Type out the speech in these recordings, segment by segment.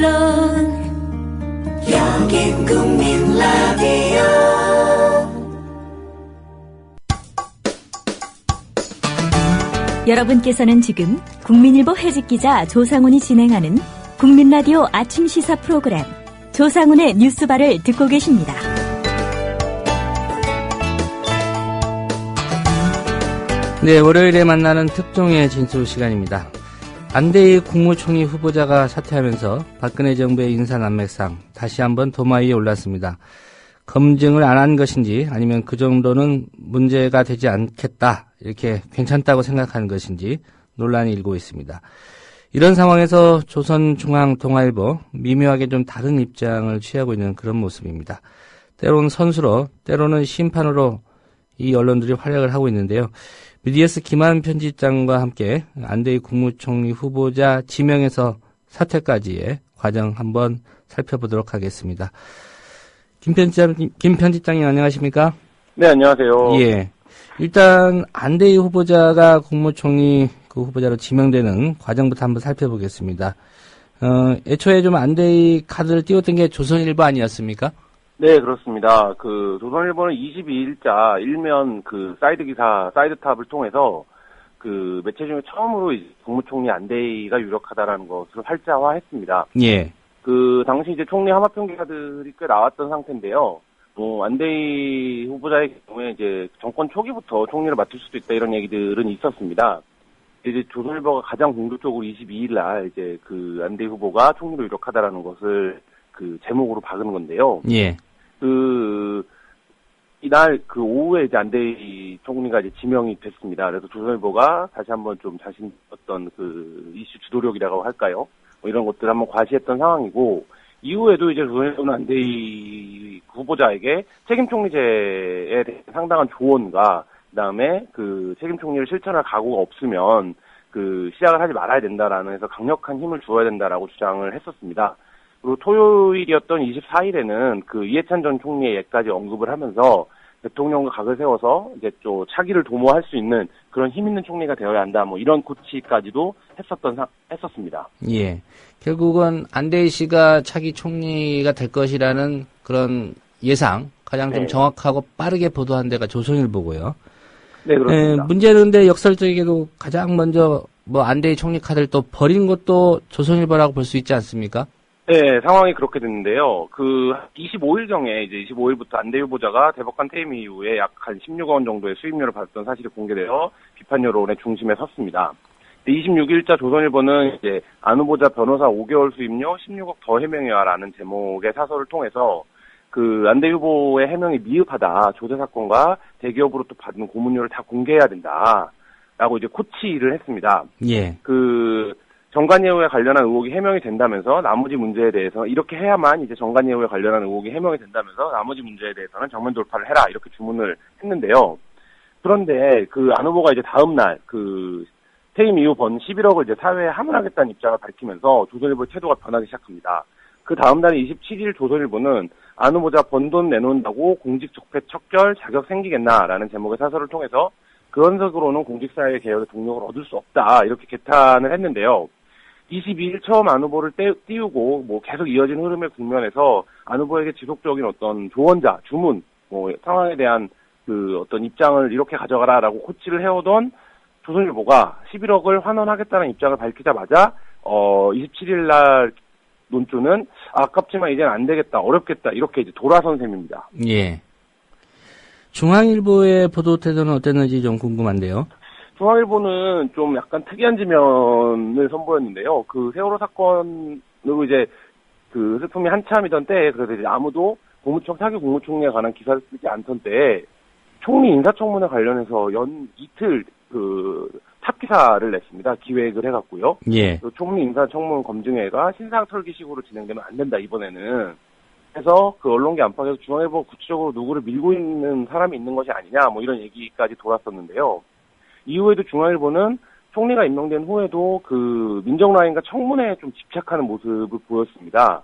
물론 여긴 국민 라디오. 여러분께서는 지금 국민일보 해직기자 조상훈이 진행하는 국민라디오 아침 시사 프로그램 조상훈의 뉴스바를 듣고 계십니다. 네, 월요일에 만나는 특종의 진술 시간입니다. 안대희 국무총리 후보자가 사퇴하면서 박근혜 정부의 인사난맥상 다시 한번 도마 위에 올랐습니다. 검증을 안 한 것인지 아니면 그 정도는 문제가 되지 않겠다, 이렇게 괜찮다고 생각하는 것인지 논란이 일고 있습니다. 이런 상황에서 조선중앙통화일보 미묘하게 좀 다른 입장을 취하고 있는 그런 모습입니다. 때로는 선수로, 때로는 심판으로 이 언론들이 활약을 하고 있는데요. BDS 김한 편집장과 함께 안대희 국무총리 후보자 지명에서 사퇴까지의 과정 한번 살펴보도록 하겠습니다. 김 편집장님 안녕하십니까? 네, 안녕하세요. 예. 일단 안대희 후보자가 국무총리 그 후보자로 지명되는 과정부터 한번 살펴보겠습니다. 애초에 좀 안대희 카드를 띄웠던 게 조선일보 아니었습니까? 네, 그렇습니다. 조선일보는 22일자 일면 사이드 기사, 사이드탑을 통해서 매체 중에 처음으로 국무총리 안대희가 유력하다라는 것을 활자화했습니다. 예. 당시 이제 총리 하마평 기사들이 꽤 나왔던 상태인데요. 안대희 후보자의 경우에 이제 정권 초기부터 총리를 맡을 수도 있다 이런 얘기들은 있었습니다. 이제 조선일보가 가장 공격적으로 22일 날 이제 안대희 후보가 총리로 유력하다라는 것을 제목으로 박은 건데요. 예. 이날 오후에 이제 안대희 총리가 이제 지명이 됐습니다. 그래서 조선일보가 다시 한번 좀 자신 어떤 이슈 주도력이라고 할까요? 이런 것들을 한번 과시했던 상황이고, 이후에도 이제 조선일보는 안대희 후보자에게 책임 총리제에 대한 상당한 조언과, 그 다음에 책임 총리를 실천할 각오가 없으면 시작을 하지 말아야 된다라는 해서 강력한 힘을 주어야 된다라고 주장을 했었습니다. 그리고 토요일이었던 24일에는 이해찬 전 총리의 예까지 언급을 하면서 대통령과 각을 세워서 이제 또 차기를 도모할 수 있는 그런 힘 있는 총리가 되어야 한다, 이런 고치까지도 했었습니다. 예. 결국은 안대희 씨가 차기 총리가 될 것이라는 그런 예상, 가장 좀 정확하고 빠르게 보도한 데가 조선일보고요. 네, 그렇습니다. 문제는 근데 역설적이게도 가장 먼저 안대희 총리 카드를 또 버린 것도 조선일보라고 볼 수 있지 않습니까? 네, 상황이 그렇게 됐는데요. 25일경에 이제 25일부터 안대희 후보자가 대법관 퇴임 이후에 약 한 16억 원 정도의 수임료를 받았던 사실이 공개되어 비판 여론의 중심에 섰습니다. 26일자 조선일보는 이제 안 후보자 변호사 5개월 수임료 16억 더 해명해와라는 제목의 사설을 통해서 안대희 후보의 해명이 미흡하다, 조세 사건과 대기업으로부터 받은 고문료를 다 공개해야 된다라고 이제 코치를 했습니다. 예. 정관예우에 관련한 의혹이 해명이 된다면서 나머지 문제에 대해서 이렇게 해야만 이제 정관예우에 관련한 의혹이 해명이 된다면서 나머지 문제에 대해서는 정면 돌파를 해라, 이렇게 주문을 했는데요. 그런데 안 후보가 이제 다음 날 퇴임 이후 번 11억을 이제 사회에 함을하겠다는 입장을 밝히면서 조선일보의 태도가 변하기 시작합니다. 그 다음 날 27일 조선일보는 안 후보자 번 돈 내놓는다고 공직 적폐 척결 자격 생기겠나라는 제목의 사설을 통해서 그런 식으로는 공직사회 개혁의 동력을 얻을 수 없다, 이렇게 개탄을 했는데요. 22일 처음 안 후보를 띄우고 계속 이어진 흐름의 국면에서 안 후보에게 지속적인 어떤 조언자, 주문, 상황에 대한 어떤 입장을 이렇게 가져가라라고 코치를 해오던 조선일보가 11억을 환원하겠다는 입장을 밝히자마자 27일 날 논조는 아깝지만 이제는 안 되겠다, 어렵겠다, 이렇게 이제 돌아선 셈입니다. 예. 중앙일보의 보도 태도는 어땠는지 좀 궁금한데요. 중앙일보는 좀 약간 특이한 지면을 선보였는데요. 세월호 사건으로 이제 슬픔이 한참이던 때에, 그래서 이제 아무도 차기 국무총리에 관한 기사를 쓰지 않던 때에 총리 인사청문회 관련해서 이틀 탑 기사를 냈습니다. 기획을 해갖고요. 예. 총리 인사청문 검증회가 신상털기식으로 진행되면 안 된다, 이번에는. 그래서 언론계 안팎에서 중앙일보가 구체적으로 누구를 밀고 있는 사람이 있는 것이 아니냐, 이런 얘기까지 돌았었는데요. 이후에도 중앙일보는 총리가 임명된 후에도 민정 라인과 청문회에 좀 집착하는 모습을 보였습니다.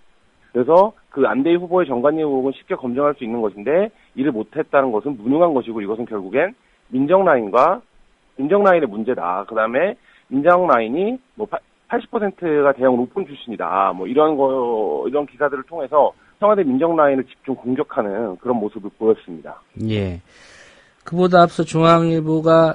그래서 안대희 후보의 정관예 의혹은 쉽게 검증할 수 있는 것인데 이를 못했다는 것은 무능한 것이고, 이것은 결국엔 민정 라인의 문제다. 그 다음에 민정 라인이 80%가 대형 로펌 출신이다. 뭐 이런 기사들을 통해서 청와대 민정 라인을 집중 공격하는 그런 모습을 보였습니다. 예. 그보다 앞서 중앙일보가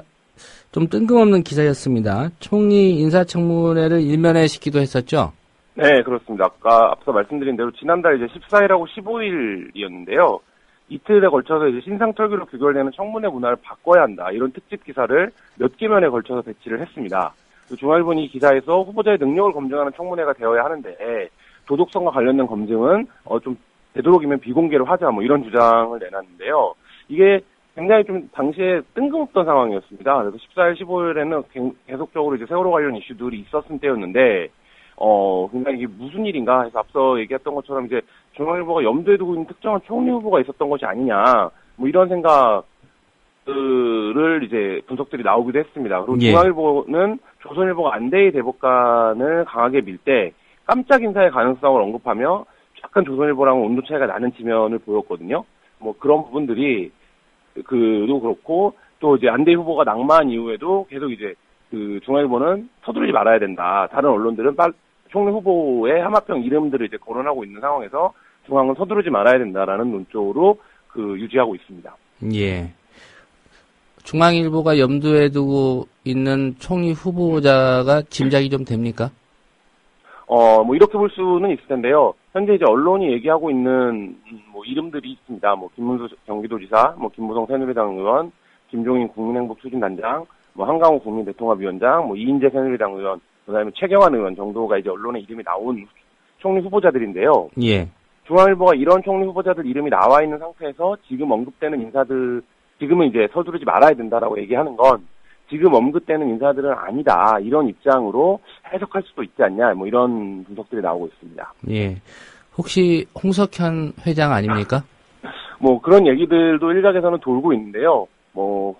좀 뜬금없는 기사였습니다. 총리 인사청문회를 일면에 싣기도 했었죠? 네, 그렇습니다. 아까 앞서 말씀드린 대로 지난달 이제 14일하고 15일이었는데요. 이틀에 걸쳐서 이제 신상털기로 규결되는 청문회 문화를 바꿔야 한다. 이런 특집 기사를 몇 개면에 걸쳐서 배치를 했습니다. 중앙일보는 이 기사에서 후보자의 능력을 검증하는 청문회가 되어야 하는데 도덕성과 관련된 검증은 좀 되도록이면 비공개로 하자 뭐 이런 주장을 내놨는데요. 이게 굉장히 좀 당시에 뜬금없던 상황이었습니다. 그래서 14일, 15일에는 계속적으로 이제 세월호 관련 이슈들이 있었을 때였는데 굉장히 이게 무슨 일인가 해서 앞서 얘기했던 것처럼 이제 중앙일보가 염두에 두고 있는 특정한 총리 후보가 있었던 것이 아니냐, 뭐 이런 생각을 이제 분석들이 나오기도 했습니다. 그리고 예. 중앙일보는 조선일보가 안대희 대법관을 강하게 밀 때 깜짝 인사의 가능성을 언급하며 약간 조선일보랑은 온도 차이가 나는 지면을 보였거든요. 뭐 그런 부분들이 도 그렇고 또 이제 안대희 후보가 낙마한 이후에도 계속 이제 중앙일보는 서두르지 말아야 된다. 다른 언론들은 총리 후보의 하마평 이름들을 이제 거론하고 있는 상황에서 중앙은 서두르지 말아야 된다라는 논조로 유지하고 있습니다. 예. 중앙일보가 염두에 두고 있는 총리 후보자가 짐작이 좀 됩니까? 뭐 이렇게 볼 수는 있을 텐데요. 현재 이제 언론이 얘기하고 있는 뭐 이름들이 있습니다. 뭐 김문수 경기도지사, 뭐 김무성 새누리당 의원, 김종인 국민행복추진단장, 뭐 한강호 국민대통합위원장, 뭐 이인재 새누리당 의원, 그다음에 최경환 의원 정도가 이제 언론에 이름이 나온 총리 후보자들인데요. 예. 중앙일보가 이런 총리 후보자들 이름이 나와 있는 상태에서 지금 언급되는 인사들, 지금은 이제 서두르지 말아야 된다라고 얘기하는 건 지금 언급되는 인사들은 아니다. 이런 입장으로 해석할 수도 있지 않냐. 뭐 이런 분석들이 나오고 있습니다. 예. 혹시 홍석현 회장 아닙니까? 뭐 그런 얘기들도 일각에서는 돌고 있는데요. 뭐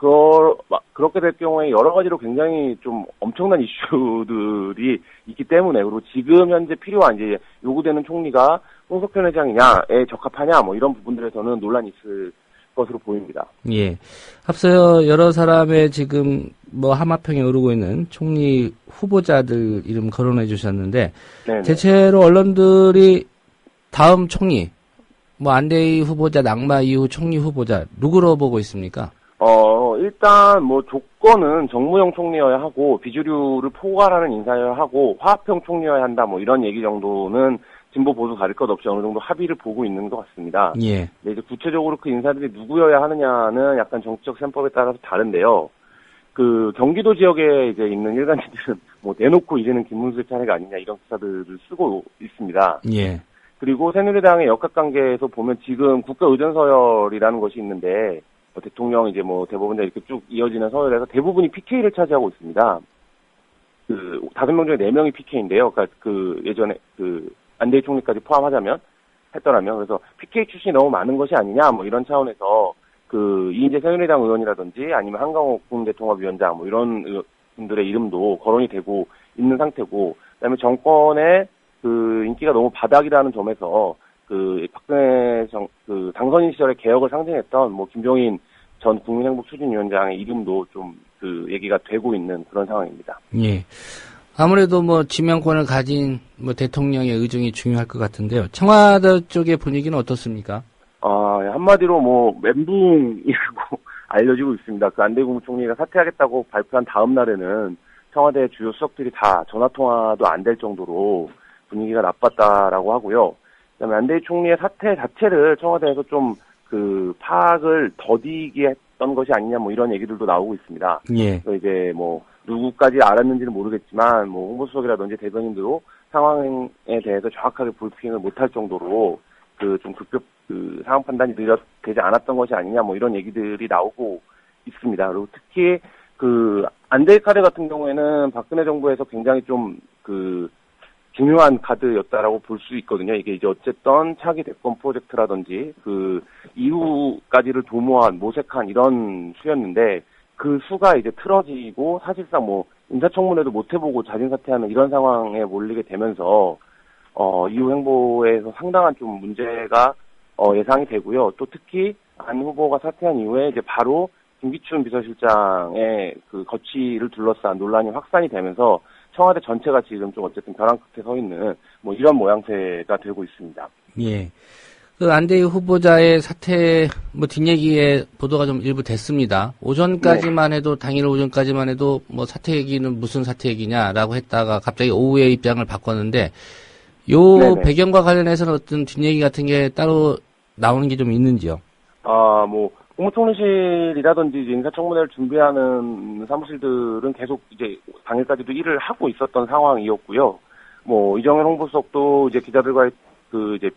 그렇게 될 경우에 여러 가지로 굉장히 좀 엄청난 이슈들이 있기 때문에, 그리고 지금 현재 필요한 이제 요구되는 총리가 홍석현 회장이냐에 적합하냐 뭐 이런 부분들에서는 논란이 있을 것으로 보입니다. 예. 앞서 여러 사람의 지금 뭐 하마평에 오르고 있는 총리 후보자들 이름 거론해 주셨는데, 네네. 대체로 언론들이 다음 총리, 뭐 안대희 후보자 낙마 이후 총리 후보자 누구로 보고 있습니까? 일단 뭐 조건은 정무영 총리여야 하고 비주류를 포괄하는 인사여야 하고 화합형 총리여야 한다 뭐 이런 얘기 정도는 진보 보수 가릴 것 없이 어느 정도 합의를 보고 있는 것 같습니다. 예. 네, 이제 구체적으로 그 인사들이 누구여야 하느냐는 약간 정치적 셈법에 따라서 다른데요. 경기도 지역에 이제 있는 일간지들은 뭐 대놓고 이제는 김문수의 차례가 아니냐 이런 기사들을 쓰고 있습니다. 예. 그리고 새누리당의 역학관계에서 보면 지금 국가의전서열이라는 것이 있는데 대통령 이제 뭐 대법원장 이렇게 쭉 이어지는 서열에서 대부분이 PK를 차지하고 있습니다. 5명 중에 4명이 PK인데요. 그러니까 예전에 안대희 총리까지 포함하자면 했더라면, 그래서 PK 출신이 너무 많은 것이 아니냐 뭐 이런 차원에서 이인재 새누리당 의원이라든지 아니면 한강호 국민대통합위원장 뭐 이런 분들의 이름도 거론이 되고 있는 상태고, 그다음에 정권의 인기가 너무 바닥이라는 점에서 박근혜 당선인 시절에 개혁을 상징했던 뭐 김종인 전 국민행복추진위원장의 이름도 좀 얘기가 되고 있는 그런 상황입니다. 예. 아무래도 뭐 지명권을 가진 뭐 대통령의 의중이 중요할 것 같은데요. 청와대 쪽의 분위기는 어떻습니까? 한마디로 뭐 멘붕이라고 알려지고 있습니다. 안대희 국무총리가 사퇴하겠다고 발표한 다음 날에는 청와대 주요 수석들이 다 전화 통화도 안 될 정도로 분위기가 나빴다라고 하고요. 그다음에 안대희 총리의 사퇴 자체를 청와대에서 좀 파악을 더디게 했던 것이 아니냐 뭐 이런 얘기들도 나오고 있습니다. 예. 그래서 이제 뭐 누구까지 알았는지는 모르겠지만 뭐 홍보수석이라든지 대변인도 상황에 대해서 정확하게 브리핑을 못할 정도로 좀 급격 상황 판단이 되지 않았던 것이 아니냐 뭐 이런 얘기들이 나오고 있습니다. 그리고 특히 안대희 카드 같은 경우에는 박근혜 정부에서 굉장히 좀 중요한 카드였다라고 볼 수 있거든요. 이게 이제 어쨌든 차기 대권 프로젝트라든지 이후까지를 도모한 모색한 이런 수였는데, 그 수가 이제 틀어지고 사실상 뭐 인사청문회도 못 해보고 자진 사퇴하는 이런 상황에 몰리게 되면서 이후 행보에서 상당한 좀 문제가 예상이 되고요. 또 특히 안 후보가 사퇴한 이후에 이제 바로 김기춘 비서실장의 거취를 둘러싼 논란이 확산이 되면서 청와대 전체가 지금 좀 어쨌든 벼랑 끝에 서 있는 뭐 이런 모양새가 되고 있습니다. 예. 그 안대희 후보자의 사퇴 뭐 뒷얘기에 보도가 좀 일부 됐습니다. 오전까지만 해도 당일 오전까지만 해도 뭐 사퇴 얘기는 무슨 사퇴 얘기냐라고 했다가 갑자기 오후에 입장을 바꿨는데 요 네네. 배경과 관련해서는 어떤 뒷얘기 같은 게 따로 나오는 게 좀 있는지요? 뭐 국무총리실이라든지 이제 인사청문회를 준비하는 사무실들은 계속 이제 당일까지도 일을 하고 있었던 상황이었고요. 뭐 이정현 홍보수석도 이제 기자들과의 그 이제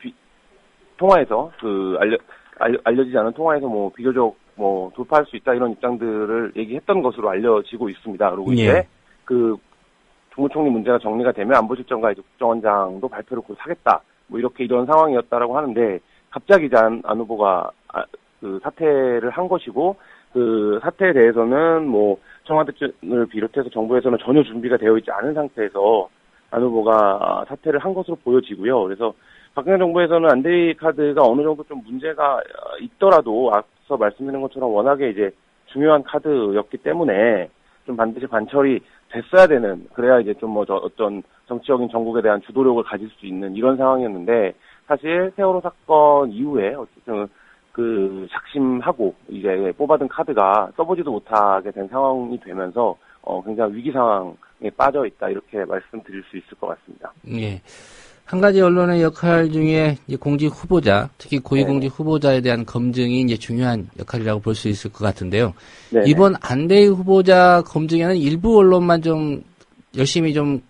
통화에서 그 알려지지 않은 통화에서 뭐 비교적 뭐 돌파할 수 있다 이런 입장들을 얘기했던 것으로 알려지고 있습니다. 그리고 예. 이제 그 국무총리 문제가 정리가 되면 안보실장과 이제 국정원장도 발표를 곧 하겠다. 뭐 이런 상황이었다라고 하는데 갑자기 이제 안 후보가 그 사퇴를 한 것이고 그 사태에 대해서는 뭐 청와대를 비롯해서 정부에서는 전혀 준비가 되어 있지 않은 상태에서 안 후보가 사퇴를 한 것으로 보여지고요. 그래서 박근혜 정부에서는 안대희 카드가 어느 정도 좀 문제가 있더라도 앞서 말씀드린 것처럼 워낙에 이제 중요한 카드였기 때문에 좀 반드시 반철이 됐어야 되는, 그래야 이제 좀 뭐 어떤 정치적인 정국에 대한 주도력을 가질 수 있는 이런 상황이었는데, 사실 세월호 사건 이후에 어쨌든 그 작심하고 이제 뽑아둔 카드가 써보지도 못하게 된 상황이 되면서 굉장히 위기 상황에 빠져 있다, 이렇게 말씀드릴 수 있을 것 같습니다. 예. 한 가지 언론의 역할 중에 이제 공직 후보자, 특히 고위공직 후보자에 대한 검증이 이제 중요한 역할이라고 볼 수 있을 것 같은데요. 네네. 이번 안대희 후보자 검증에는 일부 언론만 좀 열심히 좀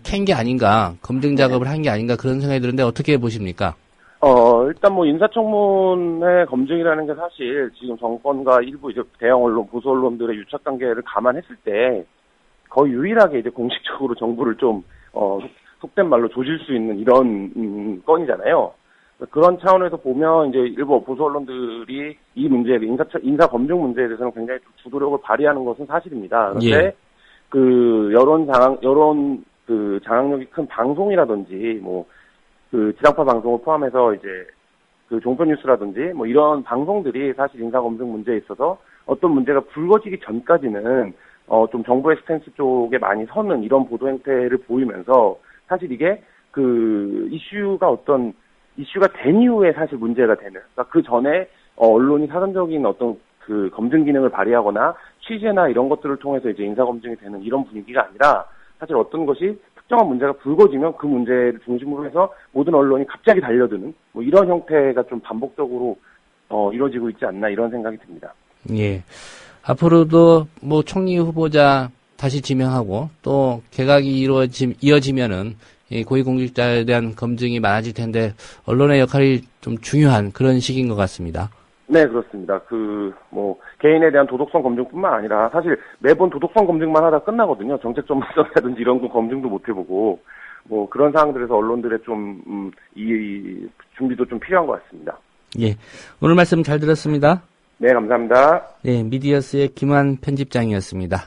캔 게 아닌가, 검증 작업을 한 게 아닌가 그런 생각이 드는데 어떻게 보십니까? 일단 뭐 인사청문회 검증이라는 게 사실 지금 정권과 일부 이제 대형 언론, 보수 언론들의 유착 관계를 감안했을 때 거의 유일하게 이제 공식적으로 정부를 좀 속된 말로 조질 수 있는 이런 건이잖아요. 그런 차원에서 보면 이제 일부 보수 언론들이 이 문제, 인사 검증 문제에 대해서는 굉장히 주도력을 발휘하는 것은 사실입니다. 그런데 예. 그 여론 그 장악력이 큰 방송이라든지 뭐 그 지상파 방송을 포함해서 이제 그 종편 뉴스라든지 뭐 이런 방송들이 사실 인사 검증 문제에 있어서 어떤 문제가 불거지기 전까지는 좀 정부의 스탠스 쪽에 많이 서는 이런 보도 행태를 보이면서 사실 이게 그 이슈가 된 이후에 사실 문제가 되는, 그러니까 그 전에 언론이 사전적인 어떤 그 검증 기능을 발휘하거나 취재나 이런 것들을 통해서 이제 인사 검증이 되는 이런 분위기가 아니라, 사실 어떤 것이 특정한 문제가 불거지면 그 문제를 중심으로 해서 모든 언론이 갑자기 달려드는 뭐 이런 형태가 좀 반복적으로 이루어지고 있지 않나, 이런 생각이 듭니다. 예. 앞으로도 뭐 총리 후보자 다시 지명하고 또 개각이 이어지면은 이 고위공직자에 대한 검증이 많아질 텐데 언론의 역할이 좀 중요한 그런 시기인 것 같습니다. 네, 그렇습니다. 뭐 개인에 대한 도덕성 검증뿐만 아니라 사실 매번 도덕성 검증만 하다 끝나거든요. 정책 전문성이라든지 이런 거 검증도 못 해보고 뭐 그런 상황들에서 언론들의 좀 이 준비도 좀 필요한 것 같습니다. 예. 오늘 말씀 잘 들었습니다. 네, 감사합니다. 네, 미디어스의 김환 편집장이었습니다.